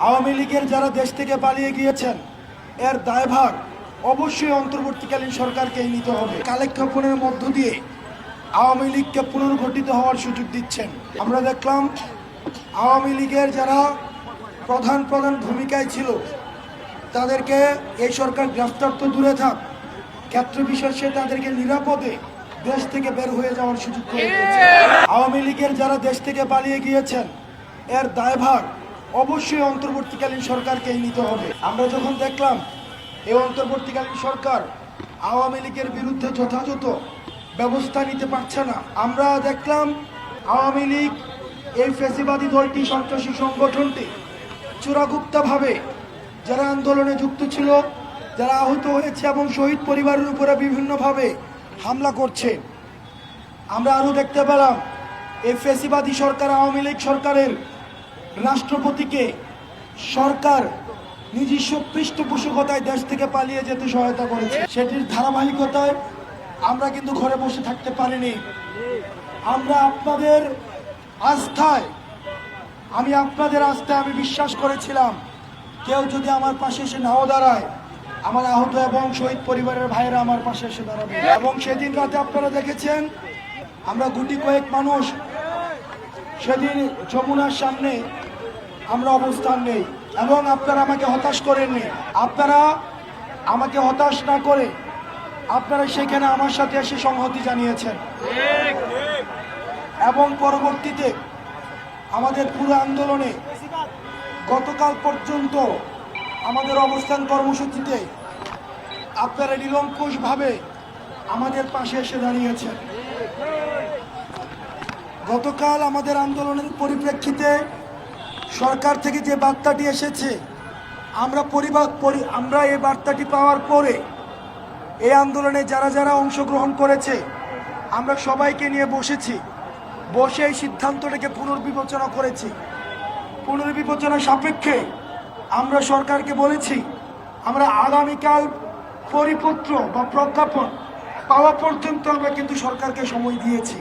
আওয়ামী লীগের যারা দেশ থেকে পালিয়ে গিয়েছেন এর দায়ভার অবশ্যই অন্তর্বর্তীকালীন সরকারকেই নিতে হবে। কালেক্ষেপণের মধ্য দিয়ে আওয়ামী লীগকে পুনর্গঠিত হওয়ার সুযোগ দিচ্ছেন। আমরা দেখলাম আওয়ামী লীগের যারা প্রধান ভূমিকায় ছিল তাদেরকে এই সরকার গ্রেফতার তো দূরে থাক, ক্ষেত্র বিশেষে তাদেরকে নিরাপদে দেশ থেকে বের হয়ে যাওয়ার সুযোগ করে দিয়েছে। আওয়ামী লীগের যারা দেশ থেকে পালিয়ে গিয়েছেন এর দায়ভার অবশ্যই অন্তর্বর্তীকালীন সরকারকেই নিতে হবে। আমরা যখন দেখলাম এই অন্তর্বর্তীকালীন সরকার আওয়ামী লীগের বিরুদ্ধে যথাযথ ব্যবস্থা নিতে পারছে না, আমরা দেখলাম আওয়ামী লীগ এই ফ্যাসিবাদী দলটি, সন্ত্রাসী সংগঠনটি চোরাগুপ্তভাবে যারা আন্দোলনে যুক্ত ছিল, যারা আহত হয়েছে এবং শহীদ পরিবারের উপরে বিভিন্নভাবে হামলা করছে। আমরা আরও দেখতে পেলাম এই ফ্যাসিবাদী সরকার, আওয়ামী লীগ সরকারের রাষ্ট্রপতিকে সরকার নিজস্ব পৃষ্ঠপোষকতায় দেশ থেকে পালিয়ে যেতে সহায়তা করেছে। সেটির ধারাবাহিকতায় আমরা কিন্তু ঘরে বসে থাকতে পারিনি। আমরা আপনাদের আস্থায়, আমি বিশ্বাস করেছিলাম কেউ যদি আমার পাশে এসে নাও দাঁড়ায়, আমার আহত এবং শহীদ পরিবারের ভাইয়েরা আমার পাশে এসে দাঁড়াবে। এবং সেদিন রাতে আপনারা দেখেছেন আমরা গুটি কয়েক মানুষ সেদিন যমুনার সামনে আমরা অবস্থান নেই এবং আপনারা আমাকে হতাশ করেননি। আপনারা আমাকে হতাশ না করে আপনারা সেখানে আমার সাথে এসে সংহতি জানিয়েছেন এবং পরবর্তীতে আমাদের পুরো আন্দোলনে গতকাল পর্যন্ত আমাদের অবস্থান কর্মসূচিতে আপনারা নিরঙ্কুশভাবে আমাদের পাশে এসে দাঁড়িয়েছেন। গতকাল আমাদের আন্দোলনের পরিপ্রেক্ষিতে সরকার থেকে যে বার্তাটি এসেছে, আমরা এই বার্তাটি পাওয়ার পরে এই আন্দোলনে যারা অংশগ্রহণ করেছে আমরা সবাইকে নিয়ে বসে এই সিদ্ধান্তটাকে পুনর্বিবেচনা করেছি। পুনর্বিবেচনা সাপেক্ষে আমরা সরকারকে বলেছি আমরা আগামীকাল পরিপত্র বা প্রজ্ঞাপন পাওয়া পর্যন্ত আমরা কিন্তু সরকারকে সময় দিয়েছি।